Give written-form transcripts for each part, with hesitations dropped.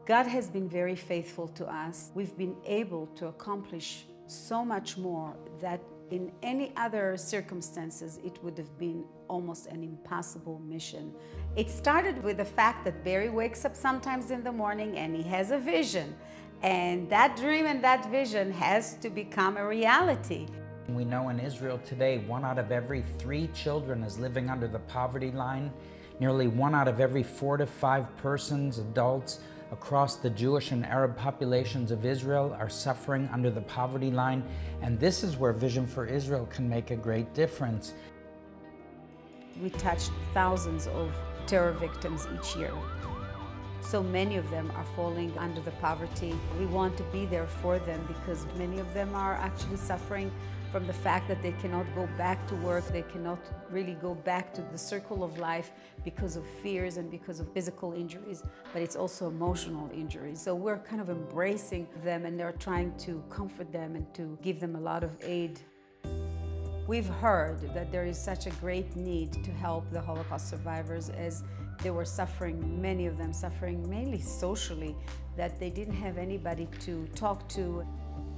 God has been very faithful to us. We've been able to accomplish so much more that in any other circumstances, it would have been almost an impossible mission. It started with the fact that Barry wakes up sometimes in the morning and he has a vision. And that dream and that vision has to become a reality. We know in Israel today, 1 out of every 3 children is living under the poverty line. Nearly 1 out of every 4 to 5 persons, adults, across the Jewish and Arab populations of Israel are suffering under the poverty line. And this is where Vision for Israel can make a great difference. We touched thousands of terror victims each year. So many of them are falling under the poverty. We want to be there for them because many of them are actually suffering from the fact that they cannot go back to work, they cannot really go back to the circle of life because of fears and because of physical injuries, but it's also emotional injuries. So we're kind of embracing them and they're trying to comfort them and to give them a lot of aid. We've heard that there is such a great need to help the Holocaust survivors as they were suffering, many of them suffering mainly socially, that they didn't have anybody to talk to.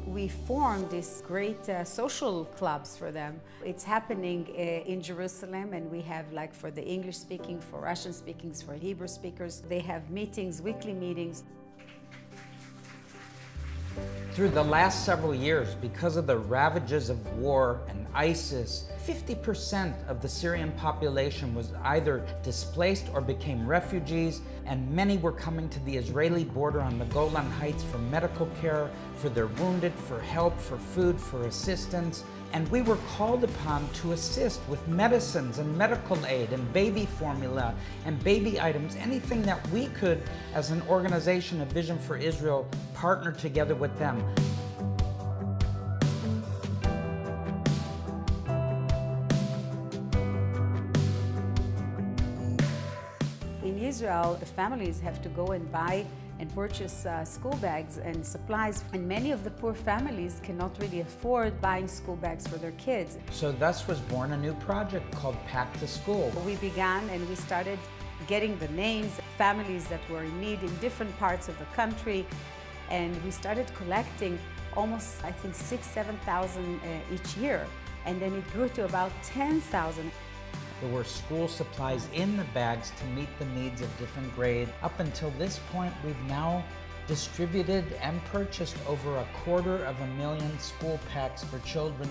We formed these great social clubs for them. It's happening in Jerusalem, and we have like for the English speaking, for Russian speakers, for Hebrew speakers. They have meetings, weekly meetings. Through the last several years, because of the ravages of war and ISIS, 50% of the Syrian population was either displaced or became refugees, and many were coming to the Israeli border on the Golan Heights for medical care, for their wounded, for help, for food, for assistance. And we were called upon to assist with medicines and medical aid and baby formula and baby items, anything that we could, as an organization of Vision for Israel, partner together with them. In Israel, the families have to go and buy and purchase school bags and supplies, and many of the poor families cannot really afford buying school bags for their kids. So thus was born a new project called Pack to School. We began and we started getting the names of families that were in need in different parts of the country, and we started collecting almost, I think, 6,000 to 7,000 each year, and then it grew to about 10,000. There were school supplies in the bags to meet the needs of different grades. Up until this point, we've now distributed and purchased over 250,000 school packs for children.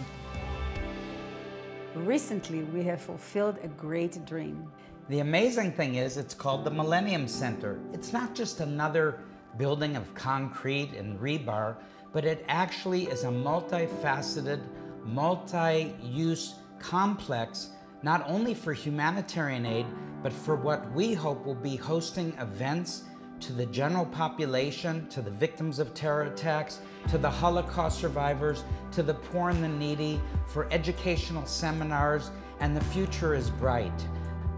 Recently, we have fulfilled a great dream. The amazing thing is, it's called the Millennium Center. It's not just another building of concrete and rebar, but it actually is a multifaceted, multi-use complex, not only for humanitarian aid, but for what we hope will be hosting events to the general population, to the victims of terror attacks, to the Holocaust survivors, to the poor and the needy, for educational seminars, and the future is bright.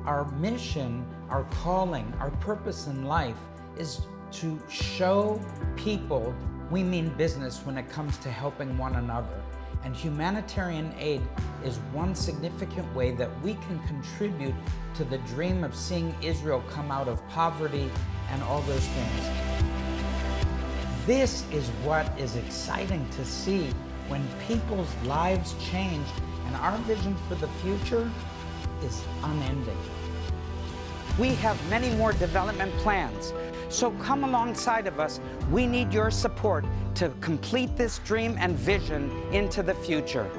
Our mission, our calling, our purpose in life is to show people we mean business when it comes to helping one another. And humanitarian aid is one significant way that we can contribute to the dream of seeing Israel come out of poverty and all those things. This is what is exciting to see when people's lives change, and our vision for the future is unending. We have many more development plans, so come alongside of us. We need your support to complete this dream and vision into the future.